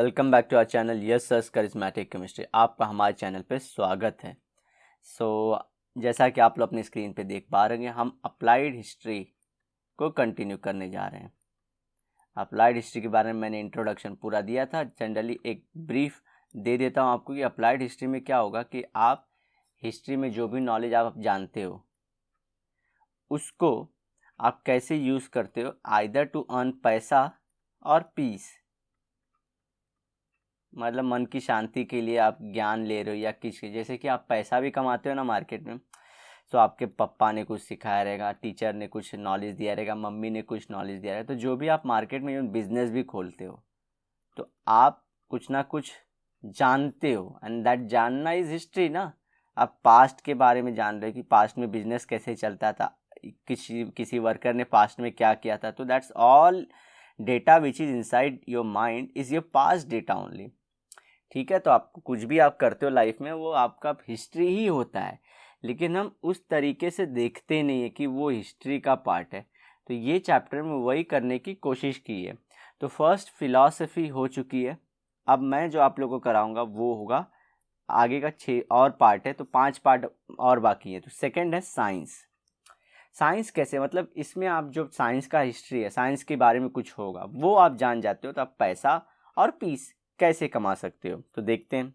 Welcome back to our channel yes sirs charismatic chemistry. आपका हमारे channel पे स्वागत है। जैसा कि आप लोग अपनी स्क्रीन पे देख पा रहे हैं, हम अप्लाइड हिस्ट्री को कंटिन्यू करने जा रहे हैं। अप्लाइड हिस्ट्री के बारे में मैंने इंट्रोडक्शन पूरा दिया था। जनरली एक ब्रीफ दे देता हूँ आपको कि अप्लाइड हिस्ट्री में क्या होगा कि आप हिस्ट्री में जो भी नॉलेज आप जानते हो उसको आप कैसे यूज़ करते हो, आइदर टू अर्न पैसा और पीस, मतलब मन की शांति के लिए आप ज्ञान ले रहे हो, या किसी जैसे कि आप पैसा भी कमाते हो ना मार्केट में, तो आपके पापा ने कुछ सिखाया रहेगा, टीचर ने कुछ नॉलेज दिया रहेगा, मम्मी ने कुछ नॉलेज दिया रहेगा। तो जो भी आप मार्केट में बिजनेस भी खोलते हो तो आप कुछ ना कुछ जानते हो, एंड दैट जानना इज हिस्ट्री ना। आप पास्ट के बारे में जान रहे हो कि पास्ट में बिजनेस कैसे चलता था, किसी वर्कर ने पास्ट में क्या किया था। तो that's all data which is inside your mind is your past data only. ठीक है, तो आपको कुछ भी आप करते हो लाइफ में वो आपका हिस्ट्री ही होता है, लेकिन हम उस तरीके से देखते नहीं है कि वो हिस्ट्री का पार्ट है। तो ये चैप्टर में वही करने की कोशिश की है। तो फर्स्ट फिलॉसफी हो चुकी है। अब मैं जो आप लोगों को कराऊंगा वो होगा आगे का 6 और पार्ट है, तो 5 पार्ट और बाकी है। तो सेकंड है साइंस। साइंस कैसे, मतलब इसमें आप जो साइंस का हिस्ट्री है, साइंस के बारे में कुछ होगा वो आप जान जाते हो, तो आप पैसा और पीस कैसे कमा सकते हो। तो देखते हैं।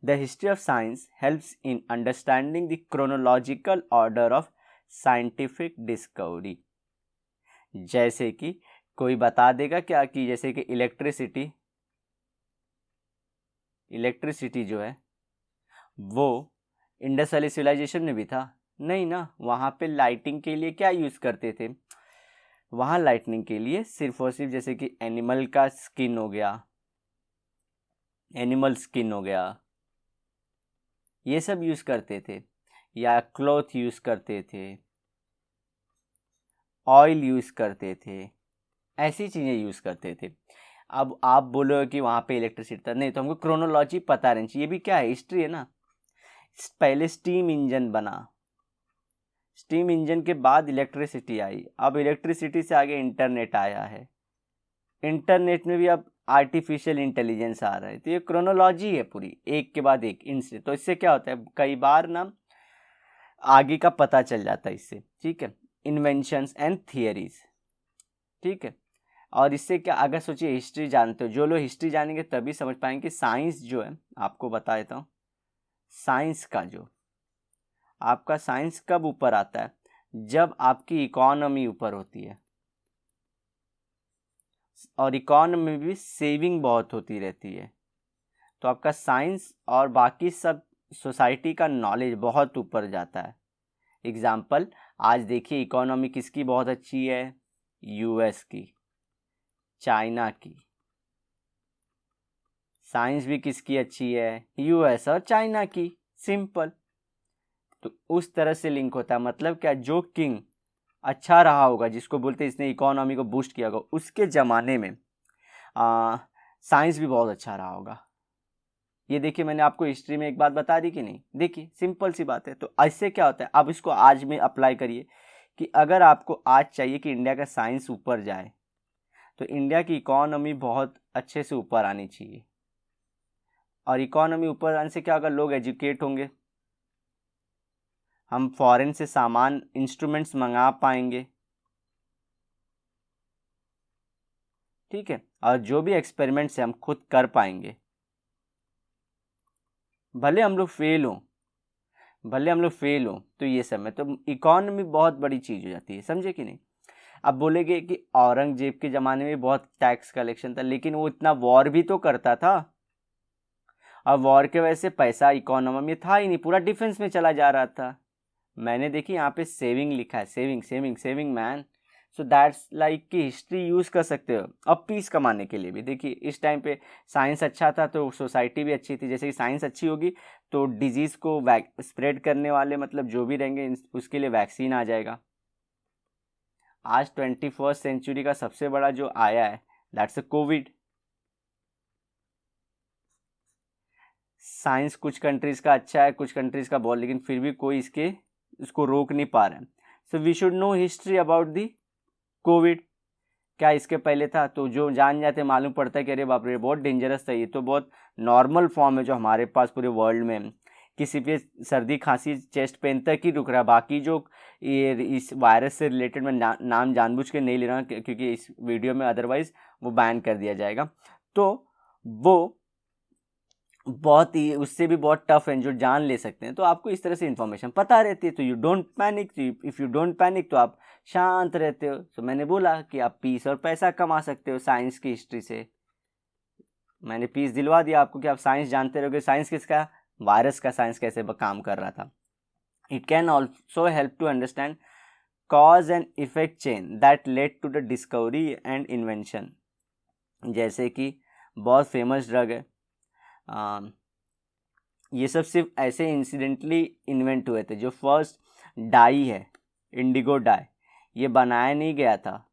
The history of science helps in understanding the chronological order of scientific discovery. जैसे कि कोई बता देगा क्या कि जैसे कि इलेक्ट्रिसिटी जो है वो इंडस वैली सिविलाइजेशन में भी था नहीं ना। वहाँ पे लाइटिंग के लिए क्या यूज़ करते थे, वहाँ लाइटनिंग के लिए सिर्फ और सिर्फ जैसे कि एनिमल स्किन हो गया, ये सब यूज़ करते थे, या क्लॉथ यूज़ करते थे, ऑयल यूज़ करते थे, ऐसी चीज़ें यूज़ करते थे। अब आप बोलो कि वहाँ पे इलेक्ट्रिसिटी था, नहीं, तो हमको क्रोनोलॉजी पता रहनी चाहिए। ये भी क्या है, हिस्ट्री है ना। पहले स्टीम इंजन बना, स्टीम इंजन के बाद इलेक्ट्रिसिटी आई, अब इलेक्ट्रिसिटी से आगे इंटरनेट आया है, इंटरनेट में भी अब आर्टिफिशियल इंटेलिजेंस आ रहा है। तो ये क्रोनोलॉजी है पूरी, एक के बाद एक इनसे। तो इससे क्या होता है, कई बार ना आगे का पता चल जाता है इससे। ठीक है, इन्वेंशंस एंड थियरीज। ठीक है, और इससे क्या, अगर सोचिए हिस्ट्री जानते हो, जो लोग हिस्ट्री जानेंगे तभी समझ पाएंगे कि साइंस जो है, आपको बता देता हूँ, साइंस का जो आपका साइंस कब ऊपर आता है, जब आपकी इकोनॉमी ऊपर होती है, और इकोनॉमी में भी सेविंग बहुत होती रहती है, तो आपका साइंस और बाकी सब सोसाइटी का नॉलेज बहुत ऊपर जाता है। एग्जाम्पल, आज देखिए इकोनॉमी किसकी बहुत अच्छी है, यूएस की, चाइना की। साइंस भी किसकी अच्छी है, यूएस और चाइना की, सिंपल। तो उस तरह से लिंक होता है। मतलब क्या, जो किंग अच्छा रहा होगा, जिसको बोलते हैं इसने इकोनॉमी को बूस्ट किया होगा, उसके ज़माने में साइंस भी बहुत अच्छा रहा होगा। ये देखिए, मैंने आपको हिस्ट्री में एक बात बता दी कि नहीं, देखिए सिंपल सी बात है। तो इससे क्या होता है, अब इसको आज में अप्लाई करिए कि अगर आपको आज चाहिए कि इंडिया का साइंस ऊपर जाए, तो इंडिया की इकोनॉमी बहुत अच्छे से ऊपर आनी चाहिए। और इकोनॉमी ऊपर आने से क्या होगा, लोग एजुकेट होंगे, हम फॉरेन से सामान इंस्ट्रूमेंट्स मंगा पाएंगे। ठीक है, और जो भी एक्सपेरिमेंट्स है हम खुद कर पाएंगे, भले हम लोग फेल हों। तो ये सब में तो इकोनॉमी बहुत बड़ी चीज़ हो जाती है, समझे कि नहीं। अब बोलेगे कि औरंगजेब के ज़माने में बहुत टैक्स कलेक्शन था, लेकिन वो इतना वॉर भी तो करता था, और वॉर के वजह से पैसा इकोनॉमी में था ही नहीं, पूरा डिफेंस में चला जा रहा था। मैंने देखी यहाँ पे सेविंग लिखा है, saving saving saving man. So that's like कि हिस्ट्री यूज़ कर सकते हो। अब पीस कमाने के लिए भी देखिए, इस टाइम पे साइंस अच्छा था तो सोसाइटी भी अच्छी थी। जैसे कि साइंस अच्छी होगी तो डिजीज़ को स्प्रेड करने वाले, मतलब जो भी रहेंगे उसके लिए वैक्सीन आ जाएगा। आज 21st सेंचुरी का सबसे बड़ा जो आया है, दैट्स अ कोविड। साइंस कुछ कंट्रीज़ का अच्छा है, कुछ कंट्रीज़ का बहुत, लेकिन फिर भी कोई इसको रोक नहीं पा रहा है। So we should know history about the COVID. क्या इसके पहले था? तो जो जान जाते मालूम पड़ता है कि अरे बाप रे बहुत डेंजरस था, ये तो बहुत नॉर्मल फॉर्म है जो हमारे पास पूरे वर्ल्ड में है। किसी पे सर्दी खांसी चेस्ट पेन तक ही रुक रहा है, बाकी जो ये इस वायरस से रिलेटेड मैं नाम जानबूझ के नहीं ले रहा हूँ क्योंकि इस वीडियो में अदरवाइज वो बैन कर दिया जाएगा। तो वो बहुत ही उससे भी बहुत टफ है जो जान ले सकते हैं। तो आपको इस तरह से इन्फॉर्मेशन पता रहती है तो you don't panic. If you don't panic तो आप शांत रहते हो। तो मैंने बोला कि आप पीस और पैसा कमा सकते हो साइंस की हिस्ट्री से। मैंने पीस दिलवा दिया आपको कि आप साइंस जानते रहोगे। साइंस किसका? वायरस का साइंस कैसे काम कर रहा था। It can also help to understand cause and effect chain that led to the discovery and invention. जैसे कि बहुत फेमस ड्रग है, ये सब सिर्फ ऐसे इंसिडेंटली इन्वेंट हुए थे। जो फर्स्ट डाई है, इंडिगो डाई, ये बनाया नहीं गया था,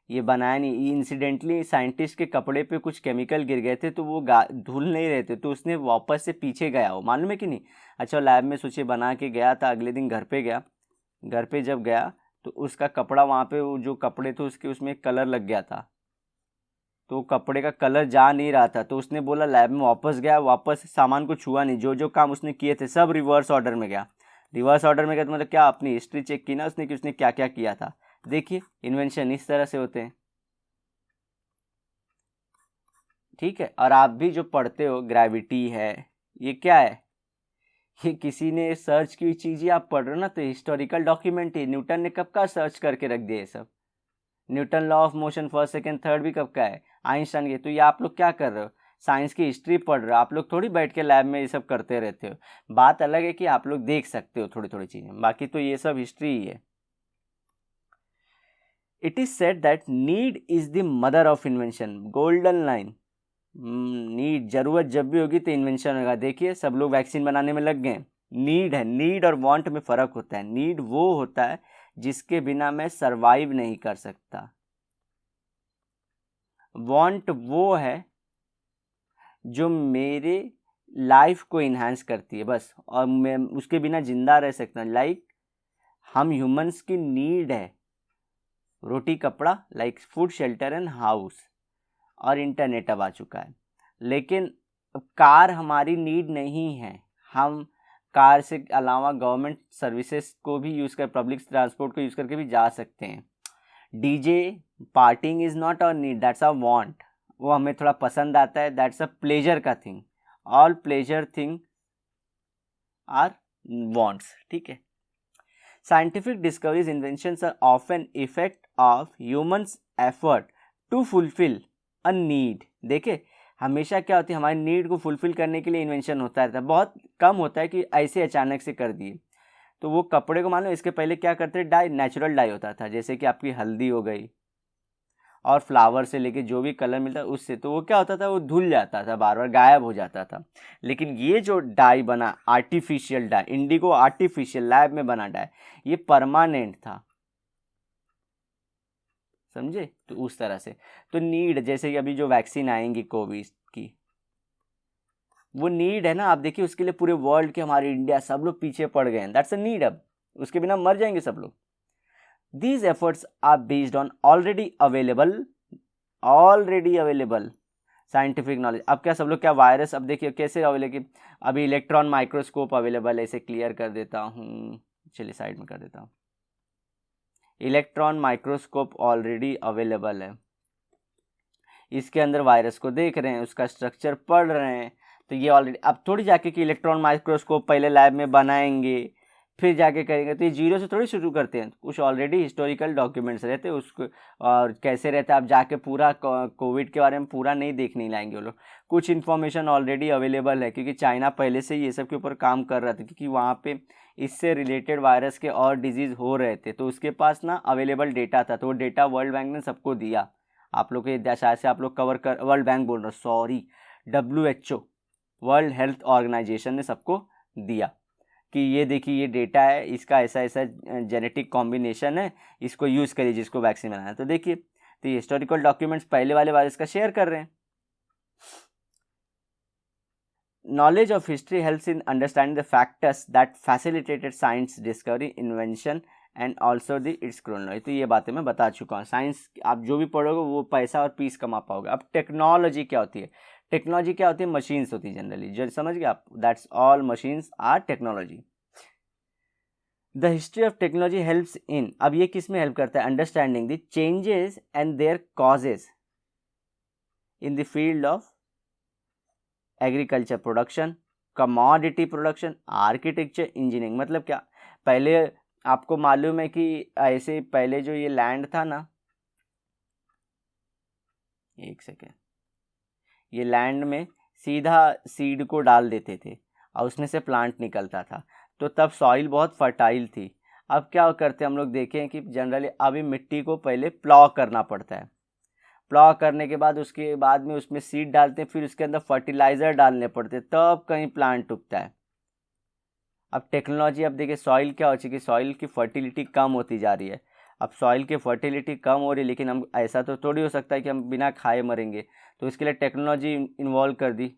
ये बनाया नहीं, इंसिडेंटली साइंटिस्ट के कपड़े पे कुछ केमिकल गिर गए थे तो वो धुल नहीं रहे थे, तो उसने वापस से पीछे गया, वो मालूम है कि नहीं? अच्छा, लैब में सोचिए बना के गया था, अगले दिन घर पे गया, घर पे जब गया तो उसका कपड़ा वहाँ पे, वो जो कपड़े थे उसके उसमें कलर लग गया था, तो कपड़े का कलर जा नहीं रहा था। तो उसने बोला, लैब में वापस गया, वापस सामान को छुआ नहीं, जो जो काम उसने किए थे सब रिवर्स ऑर्डर में गया। रिवर्स ऑर्डर में गया तो मतलब क्या, अपनी हिस्ट्री चेक की ना उसने कि उसने क्या क्या किया था। देखिए इन्वेंशन इस तरह से होते हैं, ठीक है। और आप भी जो पढ़ते हो ग्रेविटी है, ये क्या है? ये किसी ने सर्च की चीज़ ही आप पढ़ रहे हो ना, तो हिस्टोरिकल डॉक्यूमेंट ही। न्यूटन ने कब का सर्च करके रख दिया ये सब? Newton law of motion first second third भी कब का है? आइंस्टाइन के। तो ये आप लोग क्या कर रहे हो? साइंस की हिस्ट्री पढ़ रहे हो। आप लोग थोड़ी बैठ के लैब में ये सब करते रहते हो। बात अलग है कि आप लोग देख सकते हो थोड़ी थोड़ी चीज़ें, बाकी तो ये सब हिस्ट्री ही है। It is said that need is the mother of invention, golden line. Need, जरूरत जब भी होगी तो इन्वेंशन होगा। देखिए सब लोग वैक्सीन बनाने में लग गए। नीड है, नीड और वांट में फ़र्क होता है। नीड वो होता है जिसके बिना मैं सरवाइव नहीं कर सकता। वांट वो है जो मेरे लाइफ को इन्हांस करती है बस, और मैं उसके बिना जिंदा रह सकता हूँ। लाइक हम ह्यूमंस की नीड है रोटी कपड़ा, like food shelter and house, और इंटरनेट अब आ चुका है। लेकिन कार हमारी नीड नहीं है। हम कार से अलावा गवर्नमेंट सर्विसेज को भी यूज़ कर, पब्लिक ट्रांसपोर्ट को यूज़ करके भी जा सकते हैं। DJ partying is not a need, that's a want. वो हमें थोड़ा पसंद आता है, दैट्स अ प्लेजर का thing. All pleasure thing are wants, ठीक है। Scientific discoveries inventions are often effect of humans effort to fulfil a need. देखे हमेशा क्या होती है, हमारी नीड को फुलफिल करने के लिए इन्वेंशन होता रहता है। बहुत कम होता है कि ऐसे अचानक से कर दिए। तो वो कपड़े को मान लो, इसके पहले क्या करते थे, डाई, नेचुरल डाई होता था, जैसे कि आपकी हल्दी हो गई और फ्लावर से लेके जो भी कलर मिलता है उससे, तो वो क्या होता था, वो धुल जाता था, बार बार गायब हो जाता था। लेकिन ये जो डाई बना, artificial dye, indigo artificial lab में बना डाई, ये परमानेंट था, समझे? तो उस तरह से तो नीड, जैसे कि अभी जो वैक्सीन आएंगी कोविड की, वो नीड है ना। आप देखिए उसके लिए पूरे वर्ल्ड के, हमारे इंडिया सब लोग पीछे पड़ गए हैं, दैट्स अ नीड। अब उसके बिना मर जाएंगे सब लोग। These efforts are based on already available scientific knowledge. अब क्या सब लोग क्या वायरस, अब देखिए कैसे अवेलेबल, अभी इलेक्ट्रॉन माइक्रोस्कोप अवेलेबल है, इसे क्लियर कर देता हूँ, चलिए साइड में कर देता हूँ। इलेक्ट्रॉन माइक्रोस्कोप ऑलरेडी अवेलेबल है, इसके अंदर वायरस को देख रहे हैं, उसका स्ट्रक्चर पढ़ रहे हैं। तो ये ऑलरेडी, अब थोड़ी जाके कि इलेक्ट्रॉन माइक्रोस्कोप पहले लैब में बनाएंगे फिर जाके करेंगे, तो ये जीरो से थोड़ी शुरू करते हैं। कुछ ऑलरेडी हिस्टोरिकल डॉक्यूमेंट्स रहते हैं उसको, और कैसे रहता है, आप जाके पूरा कोविड के बारे में पूरा नहीं देखने लाएंगे वो लोग। कुछ इन्फॉर्मेशन ऑलरेडी अवेलेबल है, क्योंकि चाइना पहले से ही ये सब के ऊपर काम कर रहा था, क्योंकि वहाँ पे इससे रिलेटेड वायरस के और डिजीज़ हो रहे थे, तो उसके पास ना अवेलेबल डेटा था। तो वो डेटा वर्ल्ड बैंक ने सबको दिया। आप लोग के शायद से आप लोग कवर कर, वर्ल्ड बैंक बोल रहा हूँ, sorry, WHO, world health organization ने सबको दिया कि ये देखिए ये डेटा है, इसका ऐसा ऐसा जेनेटिक कॉम्बिनेशन है, इसको यूज़ करिए जिसको वैक्सीन बनाना है। तो देखिए, तो ये हिस्टोरिकल डॉक्यूमेंट्स पहले वाले वायरस का शेयर कर रहे हैं। Knowledge of history helps in understanding the factors that facilitated science discovery, invention and also the it's chronology. तो ये बातें मैं बता चुका हूँ। साइंस आप जो भी पढ़ोगे वो पैसा और पीस कमा पाओगे। अब टेक्नोलॉजी क्या होती है? टेक्नोलॉजी क्या होती है? मशीन्स होती है जनरली, जो समझ गए आप, that's all, machines are technology. The history of technology helps in, अब ये किस में हेल्प करता है? Understanding the changes and their causes in the field of agriculture production, commodity production, architecture, engineering. मतलब क्या, पहले आपको मालूम है कि ऐसे पहले जो ये लैंड था ना, एक सेकेंड, ये लैंड में सीधा सीड को डाल देते थे और उसमें से प्लांट निकलता था, तो तब सॉइल बहुत फर्टाइल थी। अब क्या करते हैं हम लोग, देखें कि जनरली अभी मिट्टी को पहले प्लॉ करना पड़ता है, प्लॉ करने के बाद उसके बाद में उसमें सीड डालते हैं, फिर उसके अंदर फर्टिलाइज़र डालने पड़ते हैं, तब कहीं प्लांट उगता है। अब टेक्नोलॉजी, अब देखिए सॉइल क्या हो चुकी है, सॉइल की फर्टिलिटी कम होती जा रही है। अब सॉइल की फर्टिलिटी कम हो रही है, लेकिन हम ऐसा तो थोड़ी हो सकता है कि हम बिना खाए मरेंगे, तो इसके लिए टेक्नोलॉजी इन्वॉल्व कर दी।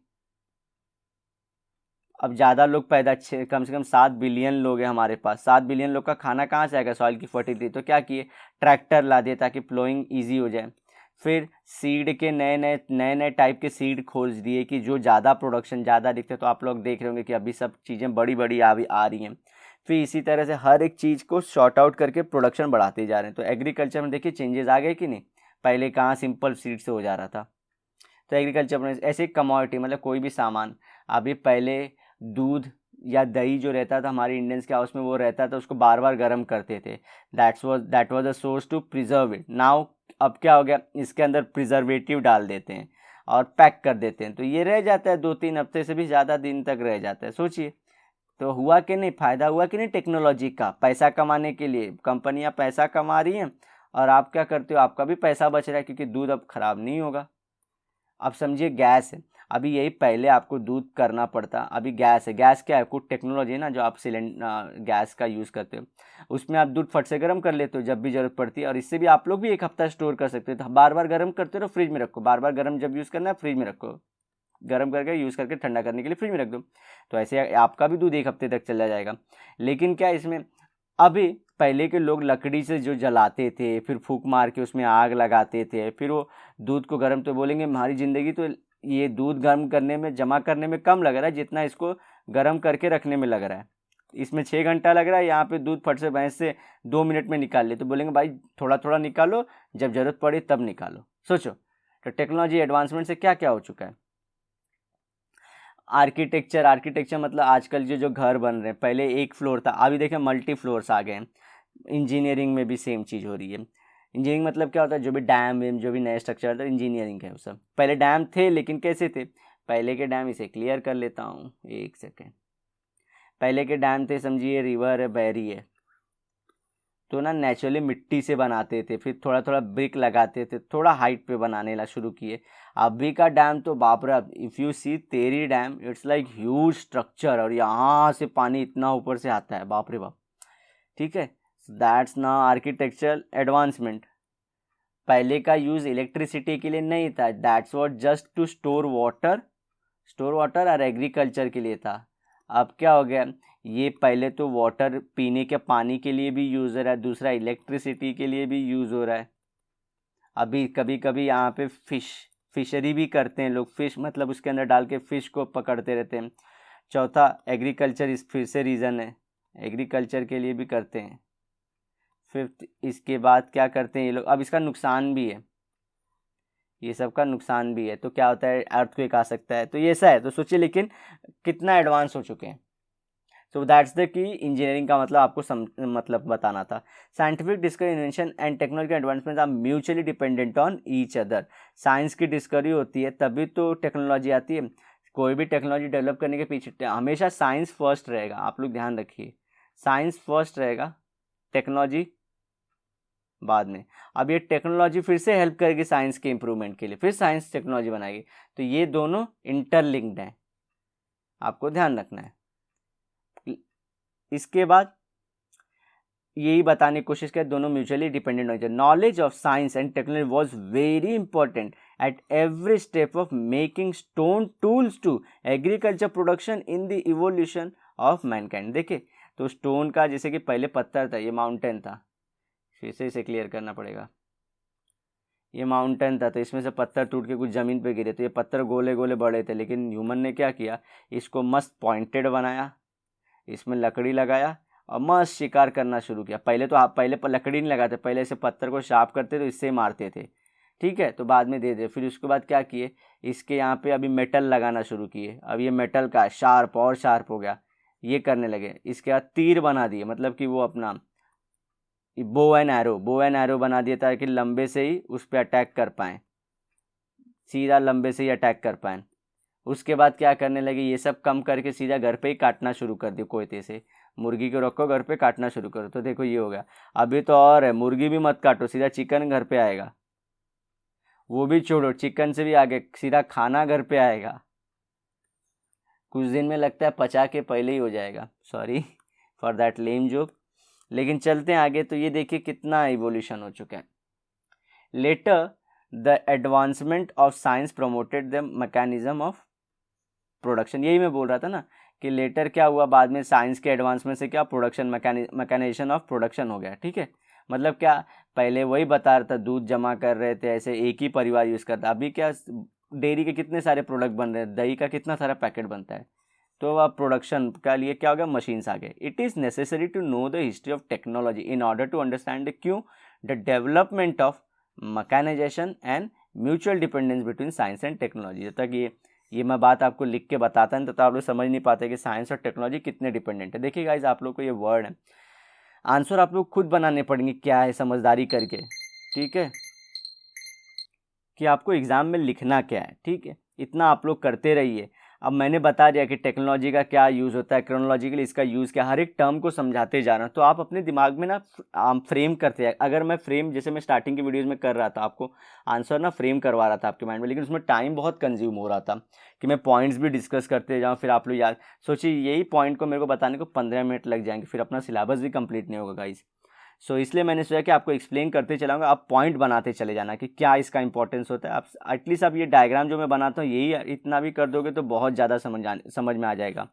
अब ज़्यादा लोग पैदा, कम से कम 7 बिलियन लोग हैं हमारे पास, 7 बिलियन लोग का खाना कहाँ से आएगा? सॉइल की फर्टिलिटी, तो क्या किए, ट्रैक्टर ला दिए ताकि प्लोइंग ईजी हो जाए। फिर सीड के नए नए टाइप के सीड खोज दिए कि जो ज़्यादा प्रोडक्शन, ज़्यादा दिखते, तो आप लोग देख रहे होंगे कि अभी सब चीज़ें बड़ी बड़ी आ रही हैं। फिर इसी तरह से हर एक चीज़ को शॉर्ट आउट करके प्रोडक्शन बढ़ाते जा रहे हैं। तो एग्रीकल्चर में देखिए चेंजेस आ गए कि नहीं, पहले कहाँ सिंपल सीड से हो जा रहा था। तो एग्रीकल्चर में ऐसे कमोडिटी, मतलब कोई भी सामान, अभी पहले दूध या दही जो रहता था हमारे इंडियंस के हाउस में, वो रहता था, उसको बार बार गर्म करते थे, that was a source to preserve it. Now अब क्या हो गया, इसके अंदर प्रिजर्वेटिव डाल देते हैं और पैक कर देते हैं, तो ये रह जाता है 2-3 हफ्ते से भी ज़्यादा दिन तक रह जाता है। सोचिए, तो हुआ कि नहीं, फ़ायदा हुआ कि नहीं टेक्नोलॉजी का? पैसा कमाने के लिए कंपनियां पैसा कमा रही हैं, और आप क्या करते हो, आपका भी पैसा बच रहा है, क्योंकि दूध अब ख़राब नहीं होगा। अब समझिए गैस है, अभी यही पहले आपको दूध करना पड़ता, अभी गैस है। गैस क्या है, कुछ टेक्नोलॉजी है ना, जो आप गैस का यूज़ करते हो, उसमें आप दूध फट से गर्म कर लेते हो जब भी ज़रूरत पड़ती है, और इससे भी आप लोग भी 1 हफ्ता स्टोर कर सकते हो। तो बार बार गर्म करते रहो, फ्रिज में रखो, बार बार गर्म जब यूज़ करना है फ्रिज में रखो, गर्म करके यूज़ करके ठंडा करने के लिए फ्रिज में रख दो, तो ऐसे आपका भी दूध 1 हफ्ते तक चला जाएगा। लेकिन क्या इसमें, अभी पहले के लोग लकड़ी से जो जलाते थे, फिर फूंक मार के उसमें आग लगाते थे, फिर वो दूध को गर्म, तो बोलेंगे हमारी ज़िंदगी तो ये दूध गर्म करने में, जमा करने में कम लग रहा है जितना इसको गर्म करके रखने में लग रहा है। इसमें 6 घंटा लग रहा है, यहाँ पे दूध फट से भैंस से 2 मिनट में निकाल ले, तो बोलेंगे भाई थोड़ा थोड़ा निकालो, जब ज़रूरत पड़े तब निकालो। सोचो, तो टेक्नोलॉजी एडवांसमेंट से क्या क्या हो चुका है। आर्किटेक्चर मतलब आजकल जो जो घर बन रहे हैं, पहले एक फ्लोर था, अभी देखें मल्टी फ्लोर्स आ गए हैं। इंजीनियरिंग में भी सेम चीज़ हो रही है। इंजीनियरिंग मतलब क्या होता है, जो भी डैम वेम, जो भी नए स्ट्रक्चर होता है, इंजीनियरिंग है वो सब। पहले डैम थे, लेकिन कैसे थे पहले के डैम, इसे क्लियर कर लेता हूँ, एक सेकेंड। पहले के डैम थे, समझिए रिवर है, बहरी है, तो ना नेचुरली मिट्टी से बनाते थे, फिर थोड़ा थोड़ा ब्रिक लगाते थे, थोड़ा हाइट पे बनाने ला शुरू किए। अभी का डैम तो बाप रे, इफ़ यू सी तेरी dam, it's like huge structure, और यहाँ से पानी इतना ऊपर से आता है, बाप रे बाप। ठीक है, दैट्स ना आर्किटेक्चरल एडवांसमेंट। पहले का यूज़ इलेक्ट्रिसिटी के लिए नहीं था, that's what just to store water और एग्रीकल्चर के लिए था। अब क्या हो गया, ये पहले तो वाटर पीने के पानी के लिए भी यूज़ हो रहा है, दूसरा इलेक्ट्रिसिटी के लिए भी यूज़ हो रहा है। अभी कभी कभी यहाँ पे फिशरी भी करते हैं लोग, फिश मतलब उसके अंदर डाल के फिश को पकड़ते रहते हैं। चौथा एग्रीकल्चर, इस फिर से रीज़न है, एग्रीकल्चर के लिए भी करते हैं। फिफ्थ, इसके बाद क्या करते हैं ये लोग, अब इसका नुकसान भी है, ये सब का नुकसान भी है। तो क्या होता है, अर्थक्वेक आ सकता है, तो ये ऐसा है। तो सोचिए लेकिन कितना एडवांस हो चुके हैं। So that's the key engineering का मतलब आपको मतलब बताना था। Scientific discovery, invention and technological advancement are mutually dependent on each other. Science की डिस्कवरी होती है तभी तो टेक्नोलॉजी आती है। कोई भी टेक्नोलॉजी डेवलप करने के पीछे हमेशा साइंस फर्स्ट रहेगा, आप लोग ध्यान रखिए, साइंस फर्स्ट रहेगा, टेक्नोलॉजी बाद में। अब ये टेक्नोलॉजी फिर से हेल्प करेगी साइंस के इंप्रूवमेंट के लिए, फिर साइंस टेक्नोलॉजी बनाएगी, तो ये दोनों इंटरलिंक्ड हैं, आपको ध्यान रखना है। इसके बाद यही बताने की कोशिश किया, दोनों म्यूचुअली डिपेंडेंट हो जाए। Knowledge of science and technology was very important at every step of making stone tools to agriculture production in the evolution of mankind. देखिए, तो स्टोन का जैसे कि पहले पत्थर था, ये माउंटेन था, फिर से इसे क्लियर करना पड़ेगा, ये माउंटेन था तो इसमें से पत्थर टूट के कुछ ज़मीन पे गिरे, तो ये पत्थर गोले गोले बड़े थे, लेकिन ह्यूमन ने क्या किया, इसको मस्त पॉइंटेड बनाया, इसमें लकड़ी लगाया और मस्त शिकार करना शुरू किया। पहले तो आप पहले लकड़ी नहीं लगाते, पहले इसे पत्थर को शार्प करते तो इससे ही मारते थे, ठीक है, तो बाद में दे दे। फिर उसके बाद क्या किए, इसके यहाँ पे अभी मेटल लगाना शुरू किए, अब ये मेटल का शार्प और शार्प हो गया, ये करने लगे। इसके बाद तीर बना दिए, मतलब कि वो अपना बो एंड एरो बना दिया ताकि लंबे से ही उस पर अटैक कर पाएँ, सीधा लंबे से ही अटैक कर पाएँ। उसके बाद क्या करने लगे, ये सब कम करके सीधा घर पे ही काटना शुरू कर दिया कोयते से, मुर्गी को रखो घर पे काटना शुरू करो, तो देखो ये हो गया। अभी तो और है, मुर्गी भी मत काटो, सीधा चिकन घर पे आएगा, वो भी छोड़ो, चिकन से भी आगे सीधा खाना घर पे आएगा, कुछ दिन में लगता है पचा के पहले ही हो जाएगा, sorry for that lame joke. लेकिन चलते हैं आगे, तो ये देखिए कितना इवोल्यूशन हो चुका है। Later the advancement of science promoted the mechanism of production, यही मैं बोल रहा था ना कि लेटर क्या हुआ, बाद में साइंस के एडवांसमेंट से क्या प्रोडक्शन मैकेनाइजेशन ऑफ प्रोडक्शन हो गया, ठीक है। मतलब क्या, पहले वही बता रहा था, दूध जमा कर रहे थे ऐसे, एक ही परिवार यूज़ करता, अभी क्या डेयरी के कितने सारे प्रोडक्ट बन रहे हैं, दही का कितना सारा पैकेट बनता है, तो अब प्रोडक्शन का लिए क्या हो गया, मशीन्स आ गए। It is necessary to know the history of technology in order to understand the क्यों the development of mechanisation and mutual dependence between science and technology. जब तक ये मैं बात आपको लिख के बताता है तो आप लोग समझ नहीं पाते कि साइंस और टेक्नोलॉजी कितने डिपेंडेंट है। देखिए गाइज, आप लोग को ये वर्ड है, आंसर आप लोग खुद बनाने पड़ेंगे, क्या है समझदारी करके, ठीक है, कि आपको एग्ज़ाम में लिखना क्या है, ठीक है, इतना आप लोग करते रहिए। अब मैंने बता दिया कि टेक्नोलॉजी का क्या यूज़ होता है, क्रोनोलॉजिकली इसका यूज़ क्या, हर एक टर्म को समझाते जा रहा हूँ, तो आप अपने दिमाग में ना फ्रेम करते हैं। अगर मैं फ्रेम, जैसे मैं स्टार्टिंग की वीडियोज़ में कर रहा था, आपको आंसर ना फ्रेम करवा रहा था आपके माइंड में, लेकिन उसमें टाइम बहुत कंज्यूम हो रहा था कि मैं पॉइंट्स भी डिस्कस करते जाऊँ, फिर आप लोग यार सोचिए यही पॉइंट को मेरे को बताने को 15 मिनट लग जाएंगे, फिर अपना सिलेबस भी कंप्लीट नहीं होगा गाइज। सो इसलिए मैंने सोचा कि आपको एक्सप्लेन करते चलाऊंगा, आप पॉइंट बनाते चले जाना कि क्या इसका इंपॉर्टेंस होता है। आप एटलीस्ट आप ये डायग्राम जो मैं बनाता हूँ यही इतना भी कर दोगे तो बहुत ज़्यादा समझ में आ जाएगा,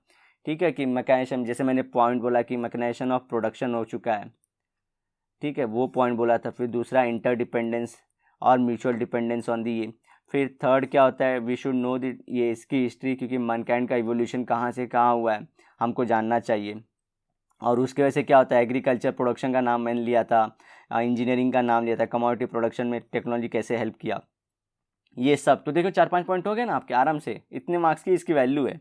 ठीक है, कि मैकेनाइजेशन, जैसे मैंने पॉइंट बोला कि मैकेनाइजेशन ऑफ प्रोडक्शन हो चुका है, ठीक है, वो पॉइंट बोला था। फिर दूसरा इंटरडिपेंडेंस और म्यूचुअल डिपेंडेंस ऑन दी, ये फिर थर्ड क्या होता है, वी शुड नो दी, ये इसकी हिस्ट्री, क्योंकि मैनकाइंड का इवोल्यूशन कहाँ से कहाँ हुआ है हमको जानना चाहिए। और उसके वजह से क्या होता है, एग्रीकल्चर प्रोडक्शन का नाम मैंने लिया था, इंजीनियरिंग का नाम लिया था, कमोडिटी प्रोडक्शन में टेक्नोलॉजी कैसे हेल्प किया, ये सब। तो देखो 4-5 पॉइंट हो गए ना आपके आराम से, इतने मार्क्स की इसकी वैल्यू है।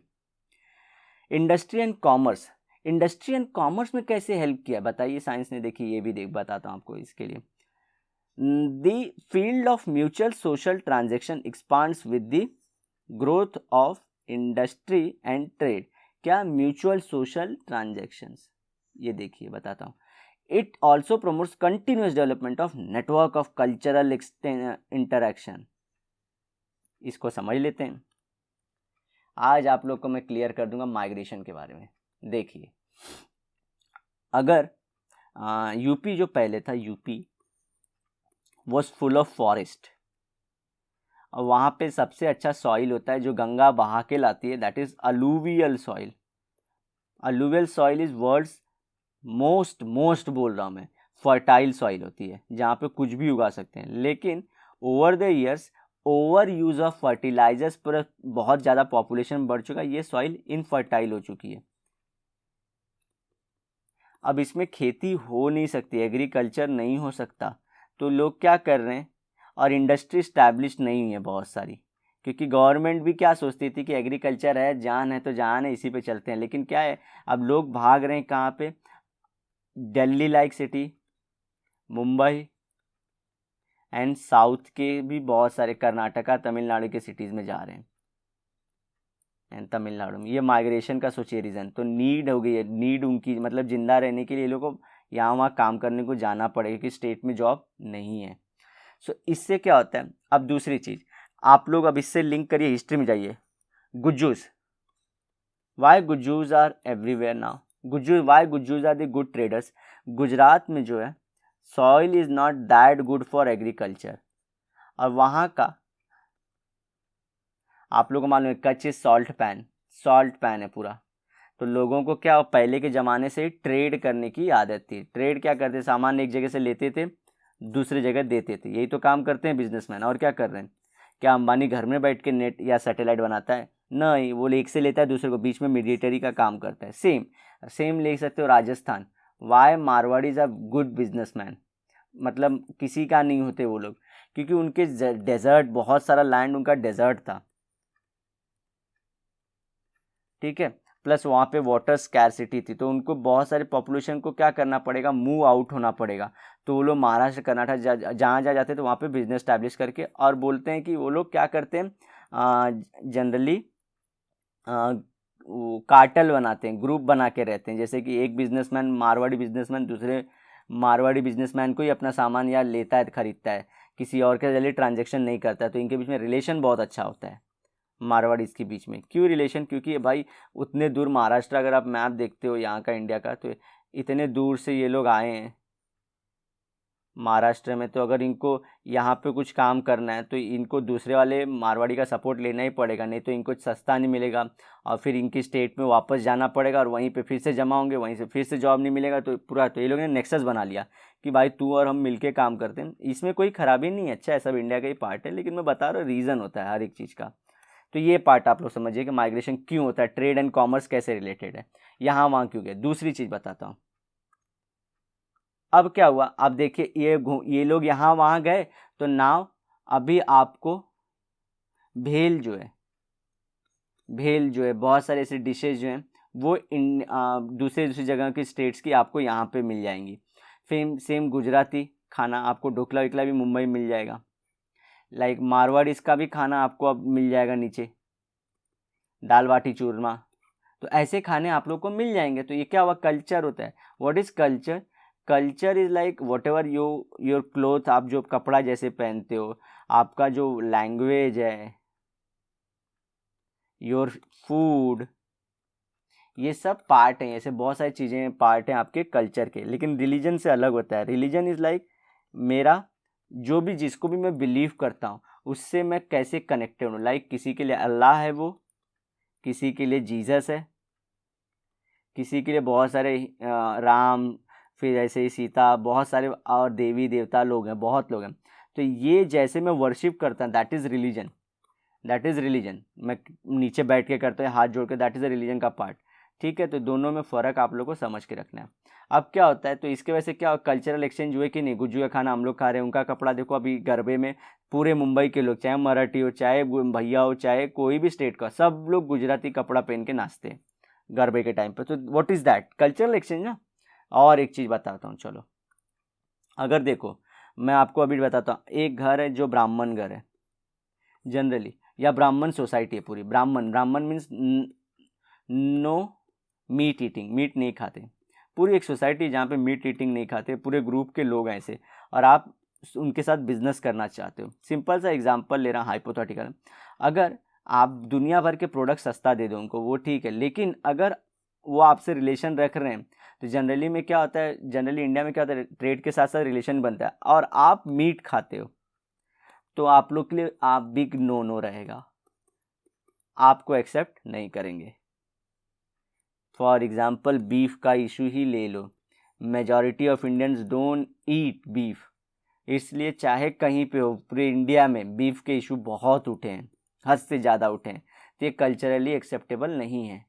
Industry and commerce, industry and commerce में कैसे हेल्प किया बताइए साइंस ने, देखिए ये भी बताता हूँ आपको इसके लिए। The field of mutual social transaction expands with the growth of industry and trade. क्या, म्यूचुअल सोशल ट्रांजेक्शन्स, ये देखिए बताता हूँ। It also promotes continuous development of network of cultural interaction. इसको समझ लेते हैं। आज आप लोग को मैं क्लियर कर दूंगा माइग्रेशन के बारे में। देखिए, अगर यूपी जो पहले था, UP was full of forest, और वहाँ पे सबसे अच्छा सॉइल होता है जो गंगा बहा के लाती है, that is alluvial soil. Alluvial soil is world's most बोल रहा हूँ मैं, फर्टाइल सॉइल होती है जहाँ पे कुछ भी उगा सकते हैं। लेकिन over the years over use of fertilizers पर बहुत ज़्यादा पॉपुलेशन बढ़ चुका है, ये सॉइल इनफर्टाइल हो चुकी है। अब इसमें खेती हो नहीं सकती, एग्रीकल्चर नहीं हो सकता, तो लोग क्या कर रहे हैं, और इंडस्ट्री स्टैब्लिश नहीं हुई है बहुत सारी, क्योंकि गवर्नमेंट भी क्या सोचती थी कि एग्रीकल्चर है, जान है तो जान है, इसी पे चलते हैं। लेकिन क्या है, अब लोग भाग रहे हैं कहाँ पे, Delhi like city, Mumbai and south के भी बहुत सारे, कर्नाटका तमिलनाडु के सिटीज़ में जा रहे हैं, एंड तमिलनाडु में। ये माइग्रेशन का सोचिए रीज़न, तो नीड हो गई है, नीड उनकी, मतलब ज़िंदा रहने के लिए लोगों को यहाँ वहाँ काम करने को जाना पड़ेगा कि स्टेट में जॉब नहीं है। सो इससे क्या होता है, अब दूसरी चीज़ आप लोग अब इससे लिंक करिए, हिस्ट्री में जाइए। Gujjus, why Gujjus are everywhere now, why Gujjus are the good traders. Gujarat में जो है soil is not that good for agriculture, और वहाँ का आप लोगों को मालूम है कच्छ सॉल्ट पैन है पूरा, तो लोगों को क्या पहले के ज़माने से ट्रेड करने की आदत थी। ट्रेड क्या करते, सामान एक जगह से लेते थे दूसरी जगह देते थे, यही तो काम करते हैं बिजनेसमैन। और क्या कर रहे हैं? क्या अंबानी घर में बैठ के नेट या सैटेलाइट बनाता है? नहीं, वो एक से लेता है दूसरे को, बीच में मीडिएटरी का काम करता है। सेम सेम ले सकते हो Rajasthan. Why Marwari is a good businessman, मतलब किसी का नहीं होते वो लोग, क्योंकि उनके डेजर्ट, बहुत सारा लैंड उनका डेजर्ट था, ठीक है। प्लस वहाँ पे वाटर स्कैरसिटी थी, तो उनको बहुत सारे पॉपुलेशन को क्या करना पड़ेगा, मूव आउट होना पड़ेगा। तो वो लोग महाराष्ट्र, कर्नाटक जहाँ जहाँ जाते तो वहाँ पे बिजनेस स्टैब्लिश करके, और बोलते हैं कि वो लोग क्या करते हैं, जनरली कार्टेल बनाते हैं, ग्रुप बना के रहते हैं। जैसे कि एक बिजनेसमैन, मारवाड़ी बिजनेसमैन दूसरे मारवाड़ी बिजनेसमैन को ही अपना सामान या लेता है, खरीदता है, किसी और के जरिए ट्रांजेक्शन नहीं करता है। तो इनके बीच में रिलेशन बहुत अच्छा होता है मारवाड़ी के बीच में। क्यों रिलेशन? क्योंकि भाई उतने दूर महाराष्ट्र, अगर आप मैप देखते हो यहाँ का इंडिया का, तो इतने दूर से ये लोग आए हैं महाराष्ट्र में। तो अगर इनको यहाँ पे कुछ काम करना है तो इनको दूसरे वाले मारवाड़ी का सपोर्ट लेना ही पड़ेगा, नहीं तो इनको सस्ता नहीं मिलेगा और फिर इनकी स्टेट में वापस जाना पड़ेगा और वहीं पे फिर से जमा होंगे, वहीं से फिर से जॉब नहीं मिलेगा। तो पूरा, तो ये लोग ने नेक्सस बना लिया कि भाई तू और हम मिलके काम करते हैं। इसमें कोई खराबी नहीं है, अच्छा है, सब इंडिया का ही पार्ट है, लेकिन मैं बता रहा हूँ रीज़न होता है हर एक चीज़ का। तो ये पार्ट आप लोग समझिए कि माइग्रेशन क्यों होता है, ट्रेड एंड कॉमर्स कैसे रिलेटेड है, यहाँ वहाँ क्यों गए। दूसरी चीज़ बताता हूँ। अब क्या हुआ, अब देखिए ये लोग यहाँ वहाँ गए, तो नाव अभी आपको भेल जो है बहुत सारे ऐसे डिशेज जो हैं वो दूसरे दूसरी जगह की स्टेट्स की आपको यहाँ पे मिल जाएंगी। सेम गुजराती खाना आपको, ढोकला विकला भी मुंबई मिल जाएगा। लाइक मारवाड़, इसका भी खाना आपको अब मिल जाएगा नीचे, दाल बाटी चूरमा। तो ऐसे खाने आप लोग को मिल जाएंगे। तो ये क्या हुआ, कल्चर होता है। What is culture? Culture is like what ever your cloth, आप जो कपड़ा जैसे पहनते हो, आपका जो लैंग्वेज है, योर फूड, ये सब पार्ट हैं। ऐसे बहुत सारी चीज़ें पार्ट हैं आपके कल्चर के। लेकिन रिलीजन से अलग होता है। रिलीजन इज़ लाइक मेरा जो भी, जिसको भी मैं बिलीव करता हूँ उससे मैं कैसे कनेक्टेड हूँ। लाइक किसी के लिए अल्लाह है वो, किसी के लिए जीसस है, किसी के लिए बहुत सारे राम, फिर ऐसे ही सीता, बहुत सारे और देवी देवता लोग हैं, बहुत लोग हैं। तो ये जैसे मैं वर्शिप करता हूँ, that is religion, that is religion. मैं नीचे बैठ के करते हैं हाथ जोड़ के, दैट इज़ अ रिलीजन का पार्ट, ठीक है। तो दोनों में फ़र्क आप लोग को समझ के रखना है। अब क्या होता है, तो इसके वजह से क्या कल्चरल एक्सचेंज हुए कि नहीं। गुज्जू का खाना हम लोग खा रहे हैं, उनका कपड़ा देखो। अभी गरबे में पूरे मुंबई के लोग, चाहे मराठी हो, चाहे भैया हो, चाहे कोई भी स्टेट का, सब लोग गुजराती कपड़ा पहन के नाचते हैं गरबे के टाइम पे। तो what is that, cultural exchange ना। और एक चीज़ बताता हूँ, चलो। अगर देखो, मैं आपको अभी बताता हूँ, एक घर है जो ब्राह्मण घर है जनरली, या ब्राह्मण सोसाइटी है पूरी। Brahmin, Brahmin means no meat eating, meat नहीं खाते। पूरी एक सोसाइटी जहाँ पे मीट ईटिंग नहीं खाते, पूरे ग्रुप के लोग हैं ऐसे, और आप उनके साथ बिजनेस करना चाहते हो। सिंपल सा एग्जांपल ले रहा हूँ, हाइपोथेटिकल। अगर आप दुनिया भर के प्रोडक्ट सस्ता दे दो उनको, वो ठीक है, लेकिन अगर वो आपसे रिलेशन रख रहे हैं, तो जनरली में क्या होता है, जनरली इंडिया में क्या होता है, ट्रेड के साथ साथ रिलेशन बनता है, और आप मीट खाते हो, तो आप लोग के लिए आप बिग नो नो रहेगा, आपको एक्सेप्ट नहीं करेंगे। फॉर एग्जाम्पल बीफ का इशू ही ले लो, majority of Indians don't eat beef, इसलिए चाहे कहीं पे हो पूरे इंडिया में बीफ के इशू बहुत उठे हैं, हद से ज़्यादा उठे हैं। तो ये कल्चरली एक्सेप्टेबल नहीं है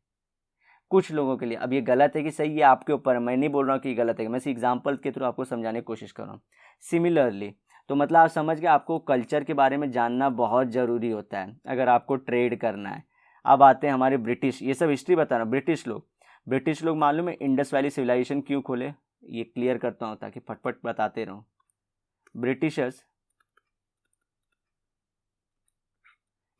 कुछ लोगों के लिए। अब ये गलत है कि सही, है आपके ऊपर है, मैं नहीं बोल रहा हूँ कि गलत है, मैं इसी एग्जाम्पल के थ्रू आपको समझाने की कोशिश कर रहा हूँ। सिमिलरली, तो मतलब आप समझ गए, आपको कल्चर के बारे में जानना बहुत ज़रूरी होता है अगर आपको ट्रेड करना है। अब आते हैं हमारे ब्रिटिश, ये सब हिस्ट्री बता रहा हूँ। ब्रिटिश लोग मालूम है इंडस वैली सिविलाइजेशन क्यों खोले, ये क्लियर करता हूँ ताकि फटफट बताते रहूँ। ब्रिटिशर्स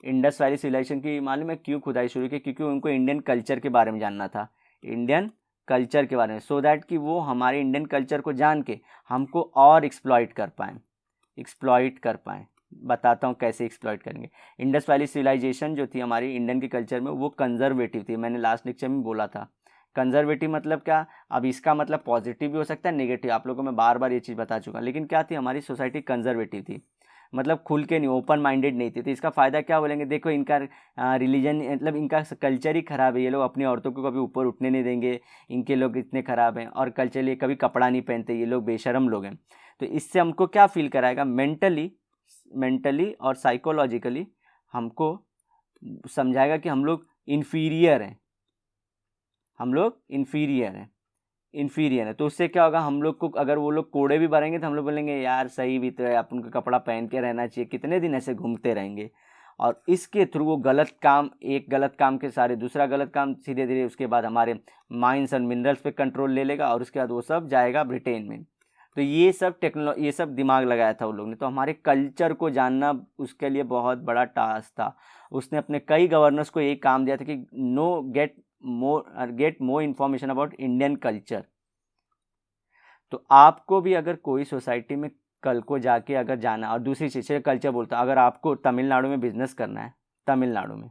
इंडस वैली सिविलाइजेशन की मालूम है क्यों खुदाई शुरू की? क्योंकि उनको इंडियन कल्चर के बारे में जानना था, इंडियन कल्चर के बारे में, सो दैट कि वो हमारे इंडियन कल्चर को जान के हमको और एक्सप्लॉइट कर पाएँ। बताता हूँ कैसे एक्सप्लॉइट करेंगे। इंडस वैली सिविलाइजेशन जो थी हमारी इंडियन के कल्चर में, वो कंजर्वेटिव थी। मैंने लास्ट लेक्चर में बोला था कंजर्वेटिव मतलब क्या। अब इसका मतलब पॉजिटिव भी हो सकता है, नेगेटिव, आप लोगों को मैं बार बार ये चीज़ बता चुका, लेकिन क्या थी, हमारी सोसाइटी कंजर्वेटिव थी। मतलब खुल के नहीं, ओपन माइंडेड नहीं थे। तो इसका फ़ायदा क्या बोलेंगे, देखो इनका रिलीजन मतलब इनका कल्चर ही ख़राब है, ये लोग अपनी औरतों को कभी ऊपर उठने नहीं देंगे, इनके लोग इतने ख़राब हैं, और कल्चरली कभी कपड़ा नहीं पहनते, ये लोग बेशरम लोग हैं। तो इससे हमको क्या फील कराएगा, मेंटली और साइकोलॉजिकली हमको समझाएगा कि हम लोग इन्फीरियर हैं, हम लोग इन्फीरियर है। तो उससे क्या होगा, हम लोग को अगर वो लोग कोड़े भी भरेंगे तो हम लोग बोलेंगे यार सही भी तो है, अपन को कपड़ा पहन के रहना चाहिए, कितने दिन ऐसे घूमते रहेंगे। और इसके थ्रू वो गलत काम, एक गलत काम के सारे दूसरा गलत काम, धीरे धीरे उसके बाद हमारे माइंस और मिनरल्स पे कंट्रोल ले लेगा, और उसके बाद वो सब जाएगा ब्रिटेन में। तो ये सब दिमाग लगाया था उन लोग ने। तो हमारे कल्चर को जानना उसके लिए बहुत बड़ा टास्क था। उसने अपने कई गवर्नर्स को एक काम दिया था कि get more information about Indian culture. तो आपको भी अगर कोई सोसाइटी में कल को जाके अगर जाना, और दूसरी चीज़ से कल्चर बोलता, अगर आपको तमिलनाडु में बिजनेस करना है, तमिलनाडु में,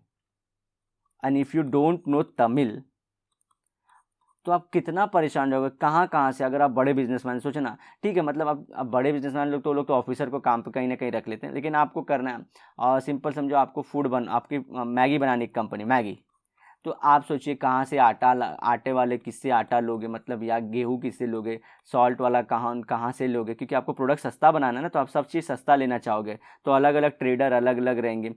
and if you don't know Tamil, तो आप कितना परेशान रहोगे। कहाँ से अगर आप बड़े बिजनेसमैन, सोचो ना, ठीक है मतलब अब बड़े बिजनेसमैन लोग तो ऑफिसर को काम पे कहीं ना कहीं रख लेते हैं, लेकिन आपको करना है, और सिंपल समझो आपको आपकी मैगी बनाने की कंपनी, मैगी, तो आप सोचिए कहाँ से आटे वाले किससे आटा लोगे, मतलब या गेहूँ किससे लोगे, सॉल्ट वाला कहाँ से लोगे, क्योंकि आपको प्रोडक्ट सस्ता बनाना है ना, तो आप सब चीज़ सस्ता लेना चाहोगे, तो अलग अलग ट्रेडर अलग अलग रहेंगे।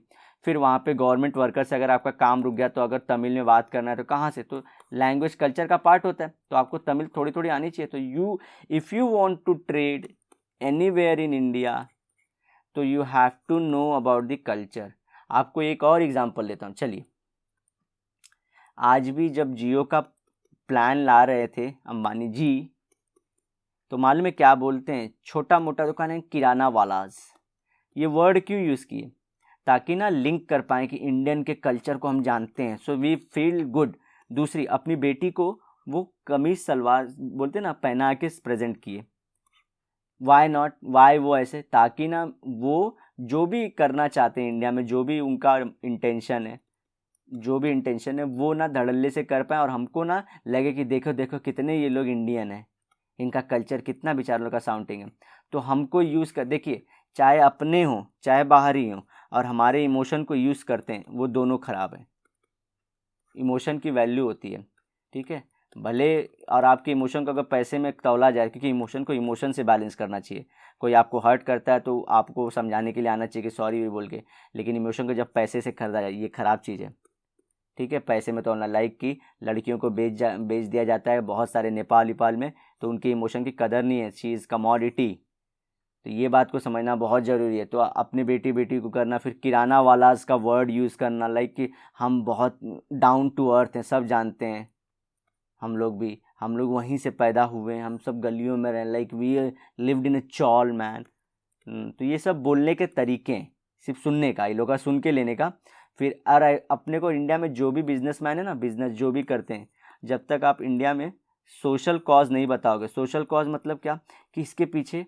फिर वहाँ पे गवर्नमेंट वर्कर से अगर आपका काम रुक गया, तो अगर तमिल में बात करना है तो कहाँ से, तो लैंग्वेज कल्चर का पार्ट होता है, तो आपको तमिल थोड़ी थोड़ी आनी चाहिए। तो if you want to trade anywhere in India, तो you have to know about the culture. आपको एक और एग्जाम्पल लेता हूँ, चलिए। आज भी जब जियो का प्लान ला रहे थे अंबानी जी, तो मालूम है क्या बोलते हैं, छोटा मोटा दुकान है, किराना वालाज, ये वर्ड क्यों यूज़ किए, ताकि ना लिंक कर पाएँ कि इंडियन के कल्चर को हम जानते हैं, सो वी फील गुड। दूसरी, अपनी बेटी को वो कमीज सलवार बोलते ना पहना के प्रेजेंट किए, वाई नॉट, वाई वो ऐसे, ताकि ना वो जो भी करना चाहते हैं इंडिया में, जो भी उनका इंटेंशन है वो ना धड़ल्ले से कर पाए, और हमको ना लगे कि देखो देखो कितने ये लोग इंडियन हैं, इनका कल्चर कितना बेचारों का साउंडिंग है। तो हमको यूज़ कर देखिए, चाहे अपने हों चाहे बाहरी हों, और हमारे इमोशन को यूज़ करते हैं, वो दोनों ख़राब है। इमोशन की वैल्यू होती है, ठीक है, भले, और आपके इमोशन को अगर पैसे में तौला जाए, क्योंकि इमोशन को इमोशन से बैलेंस करना चाहिए। कोई आपको हर्ट करता है तो आपको समझाने के लिए आना चाहिए कि सॉरी भी बोल के, लेकिन इमोशन को जब पैसे से खरीदा जाए, ये ख़राब चीज़ है, ठीक है। पैसे में तौलना, लाइक की लड़कियों को बेच दिया जाता है बहुत सारे नेपाल में, तो उनके इमोशन की कदर नहीं है, शी इज़ कमोडिटी। तो ये बात को समझना बहुत ज़रूरी है। तो अपनी बेटी को करना, फिर किराना वालाज का वर्ड यूज़ करना, लाइक कि हम बहुत डाउन टू अर्थ हैं, सब जानते हैं, हम लोग वहीं से पैदा हुए हैं, हम सब गलियों में रहे, like we lived in a chawl man. तो ये सब बोलने के तरीके हैं, सिर्फ सुनने का, ये लोग का सुन के लेने का। फिर अपने को इंडिया में जो भी बिजनेसमैन है ना, बिजनेस जो भी करते हैं, जब तक आप इंडिया में सोशल कॉज नहीं बताओगे, सोशल कॉज मतलब क्या, कि इसके पीछे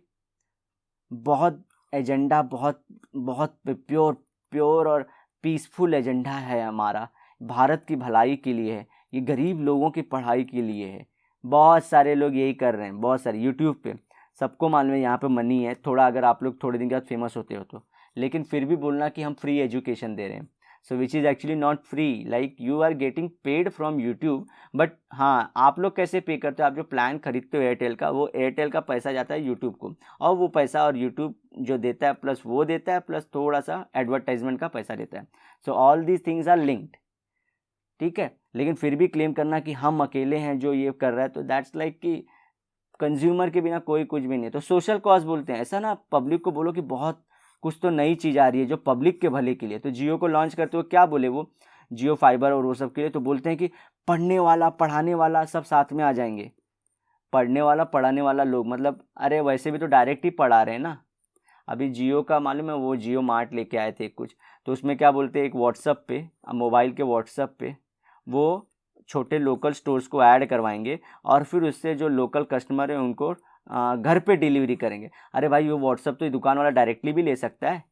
बहुत एजेंडा, बहुत बहुत प्योर और पीसफुल एजेंडा है हमारा, भारत की भलाई के लिए है, ये गरीब लोगों की पढ़ाई के लिए है। बहुत सारे लोग यही कर रहे हैं, बहुत सारे यूट्यूब पे, सबको मालूम है यहाँ पे मनी है थोड़ा, अगर आप लोग थोड़े दिन के बाद फेमस होते हो तो, लेकिन फिर भी बोलना कि हम फ्री एजुकेशन दे रहे हैं, so which is actually not free, like you are getting paid from YouTube. But हाँ, आप लोग कैसे पे करते हो, आप जो प्लान खरीदते हो एयरटेल का, वो एयरटेल का पैसा जाता है यूट्यूब को, और वो पैसा और यूट्यूब जो देता है प्लस वो देता है, प्लस थोड़ा सा एडवर्टाइजमेंट का पैसा देता है। So all these things are linked, ठीक है। लेकिन फिर भी क्लेम करना कि हम अकेले हैं जो ये कर रहा है, तो दैट्स लाइक कि कंज्यूमर के बिना कोई कुछ भी नहीं है। तो सोशल कॉज बोलते हैं, ऐसा ना पब्लिक को बोलो कि बहुत कुछ तो नई चीज़ आ रही है जो पब्लिक के भले के लिए। तो जियो को लॉन्च करते हुए क्या बोले वो, जियो फाइबर और वो सब के लिए, तो बोलते हैं कि पढ़ने वाला पढ़ाने वाला सब साथ में आ जाएंगे। पढ़ने वाला पढ़ाने वाला लोग मतलब, अरे वैसे भी तो डायरेक्ट ही पढ़ा रहे हैं ना। अभी जियो का मालूम है, वो जियो मार्ट लेके आए थे कुछ, तो उसमें क्या बोलते हैं, एक व्हाट्सअप पे, मोबाइल के व्हाट्सअप पे वो छोटे लोकल स्टोर्स को ऐड करवाएंगे, और फिर उससे जो लोकल कस्टमर है उनको घर पे डिलीवरी करेंगे। अरे भाई, वो व्हाट्सअप तो दुकान वाला डायरेक्टली भी ले सकता है,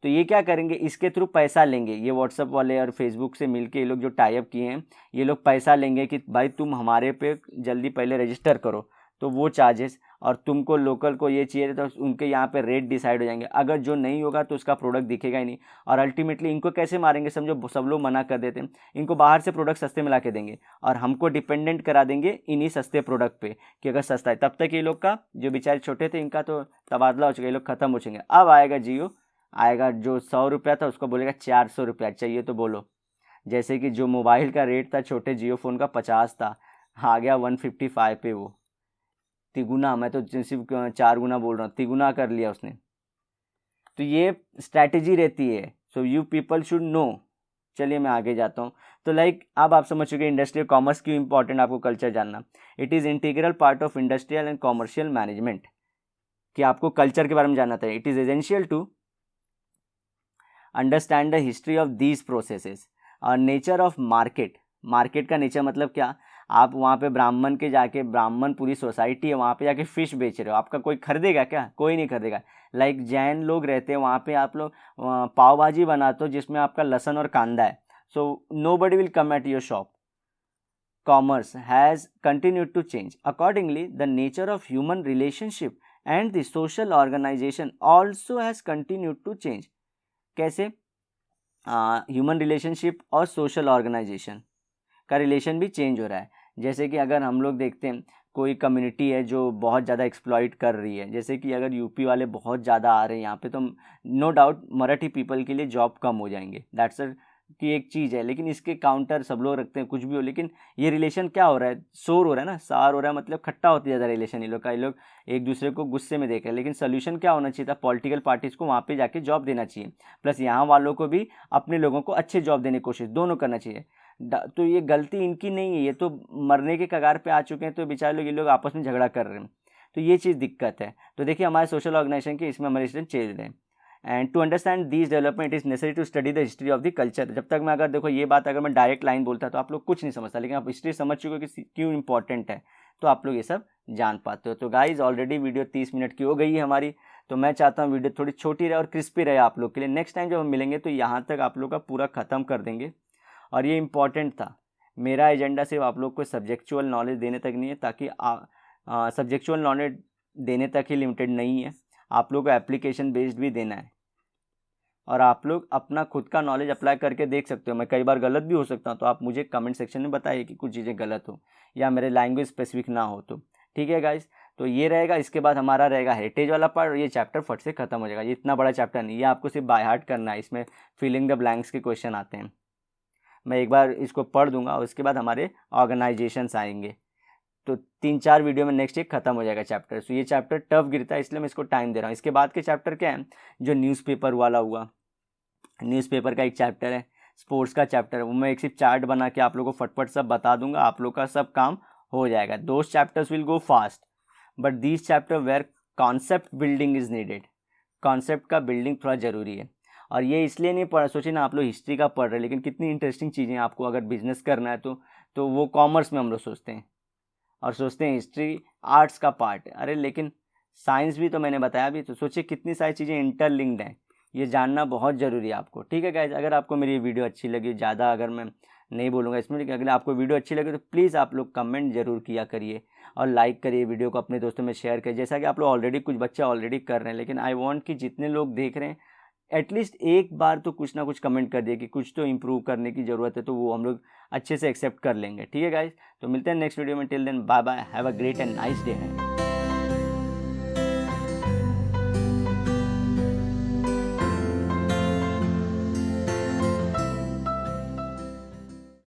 तो ये क्या करेंगे, इसके थ्रू पैसा लेंगे, ये व्हाट्सअप वाले और फेसबुक से मिलके ये लोग जो टाई अप किए हैं, ये लोग पैसा लेंगे कि भाई तुम हमारे पे जल्दी पहले रजिस्टर करो, तो वो चार्जेस, और तुमको लोकल को ये चाहिए तो उनके यहाँ पे रेट डिसाइड हो जाएंगे। अगर जो नहीं होगा तो उसका प्रोडक्ट दिखेगा ही नहीं। और अल्टीमेटली इनको कैसे मारेंगे, समझो सब लोग मना कर देते हैं, इनको बाहर से प्रोडक्ट सस्ते में ला के देंगे और हमको डिपेंडेंट करा देंगे इन्हीं सस्ते प्रोडक्ट पे कि अगर सस्ता है। तब तक ये लोग का जो बेचारे छोटे थे इनका तो तबादला हो चुका, ये लोग खत्म हो चुके। अब आएगा जियो, आएगा जो 100 रुपया था उसको बोलेगा 400 रुपया चाहिए तो बोलो। जैसे कि जो मोबाइल का रेट था छोटे जियो फ़ोन का 50 था, आ गया 155 पे, वो तिगुना, मैं तो सिर्फ 4 गुना बोल रहा हूँ, तिगुना कर लिया उसने। तो ये स्ट्रैटेजी रहती है, so you people should know. चलिए मैं आगे जाता हूँ। तो अब आप समझ चुके इंडस्ट्रियल कॉमर्स क्यों इंपॉर्टेंट, आपको कल्चर जानना। It is integral part of industrial and commercial management, कि आपको कल्चर के बारे में जानना था। It is essential to understand the history of these processes और नेचर ऑफ मार्केट। मार्केट का नेचर मतलब क्या, आप वहाँ पे ब्राह्मण के जाके, ब्राह्मण पूरी सोसाइटी है वहाँ पे जाके फिश बेच रहे हो, आपका कोई खरीदेगा क्या, कोई नहीं खरीदेगा। लाइक जैन लोग रहते हैं वहाँ पे, आप लोग पाव भाजी बनाते हो जिसमें आपका लहसुन और कांदा है, so nobody will come at your shop. Commerce has continued to change. Accordingly, the nature of human relationship and the social organization also has continued to change. कैसे, ह्यूमन रिलेशनशिप और सोशल ऑर्गेनाइजेशन का relation भी change हो रहा है। जैसे कि अगर हम लोग देखते हैं कोई कम्युनिटी है जो बहुत ज़्यादा एक्सप्लॉइट कर रही है, जैसे कि अगर यूपी वाले बहुत ज़्यादा आ रहे हैं यहाँ पे, तो नो डाउट मराठी पीपल के लिए जॉब कम हो जाएंगे, दैट्स की एक चीज़ है। लेकिन इसके काउंटर सब लोग रखते हैं कुछ भी हो, लेकिन ये रिलेशन क्या हो रहा है, शोर हो रहा है ना, सार हो रहा है, मतलब खट्टा होती है ज़्यादा रिलेशन ये लोग का, ये लोग एक दूसरे को गुस्से में देख रहे हैं। लेकिन सोल्यूशन क्या होना चाहिए था, पॉलिटिकल पार्टीज़ को वहाँ पे जाके जॉब देना चाहिए, प्लस यहाँ वालों को भी अपने लोगों को अच्छे जॉब देने की कोशिश दोनों करना चाहिए। तो ये गलती इनकी नहीं है, ये तो मरने के कगार पे आ चुके हैं, तो बेचारे लोग, ये लोग आपस में झगड़ा कर रहे हैं, तो ये चीज़ दिक्कत है। तो देखिए हमारे सोशल ऑर्गेनाइजेशन के इसमें हमारे स्टूडेंट चेंज रहे हैं। And to understand this development is necessary to study the history of the culture. जब तक मैं, अगर देखो ये बात अगर मैं डायरेक्ट लाइन बोलता तो आप लोग कुछ नहीं समझता, लेकिन आप हिस्ट्री समझ चुके हो कि क्यों इंपॉर्टेंट है, तो आप लोग ये सब जान पाते हो। तो गाइज ऑलरेडी वीडियो 30 मिनट की हो गई है हमारी, तो मैं चाहता हूँ वीडियो थोड़ी छोटी रहे और क्रिस्पी रहे आप लोग के लिए। नेक्स्ट टाइम जब हम मिलेंगे तो यहाँ तक आप लोग का पूरा ख़त्म कर देंगे। और ये इंपॉर्टेंट था, मेरा एजेंडा सिर्फ आप लोग को सब्जेक्चुअल नॉलेज देने तक नहीं है, ताकि सब्जेक्चुअल नॉलेज देने तक ही लिमिटेड नहीं है, आप लोग को एप्लीकेशन बेस्ड भी देना है। और आप लोग अपना खुद का नॉलेज अप्लाई करके देख सकते हो, मैं कई बार गलत भी हो सकता हूँ, तो आप मुझे कमेंट सेक्शन में बताइए कि कुछ चीज़ें गलत हो या मेरे लैंग्वेज स्पेसिफिक ना हो तो। ठीक है गाइस, तो ये रहेगा। इसके बाद हमारा रहेगा हेरिटेज वाला पार्ट, और ये चैप्टर फट से खत्म हो जाएगा। ये इतना बड़ा चैप्टर नहीं है, आपको सिर्फ बाय हार्ट करना है, इसमें फिलिंग द ब्लैंक्स के क्वेश्चन आते हैं। मैं एक बार इसको पढ़ दूंगा और उसके बाद हमारे ऑर्गेनाइजेशंस आएंगे, तो 3-4 वीडियो में नेक्स्ट एक खत्म हो जाएगा चैप्टर। सो ये चैप्टर टफ गिरता है, इसलिए मैं इसको टाइम दे रहा हूँ। इसके बाद के चैप्टर क्या है, जो न्यूज़पेपर वाला हुआ, न्यूज़पेपर का एक चैप्टर है, स्पोर्ट्स का चैप्टर है, वो मैं एक सिर्फ चार्ट बना के आप लोगों को फटफट सब बता दूंगा, आप लोग का सब काम हो जाएगा। Those chapters will go fast, but these chapter where concept building is needed. Concept का बिल्डिंग थोड़ा ज़रूरी है। और ये इसलिए नहीं पढ़ा, सोचिए ना आप लोग हिस्ट्री का पढ़ रहे हैं, लेकिन कितनी इंटरेस्टिंग चीज़ें आपको अगर बिजनेस करना है तो वो कॉमर्स में हम लोग सोचते हैं, और सोचते हैं हिस्ट्री आर्ट्स का पार्ट है। अरे लेकिन साइंस भी तो मैंने बताया भी, तो सोचिए कितनी सारी चीज़ें इंटरलिंक्ड हैं, ये जानना बहुत ज़रूरी है आपको। ठीक है गाइज, अगर आपको मेरी वीडियो अच्छी लगी, ज़्यादा अगर मैं नहीं बोलूँगा इसमें, लेकिन अगर आपको वीडियो अच्छी लगे तो प्लीज़ आप लोग कमेंट ज़रूर किया करिए और लाइक करिए, वीडियो को अपने दोस्तों में शेयर करिए। जैसा कि आप लोग ऑलरेडी, कुछ बच्चे ऑलरेडी कर रहे हैं, लेकिन आई वांट कि जितने लोग देख रहे हैं एटलीस्ट एक बार तो कुछ ना कुछ कमेंट कर दिए कि कुछ तो इम्प्रूव करने की ज़रूरत है, तो वो हम लोग अच्छे से एक्सेप्ट कर लेंगे। ठीक है गाइज, तो मिलते हैं नेक्स्ट वीडियो में। Till then bye bye, have a great and nice day है।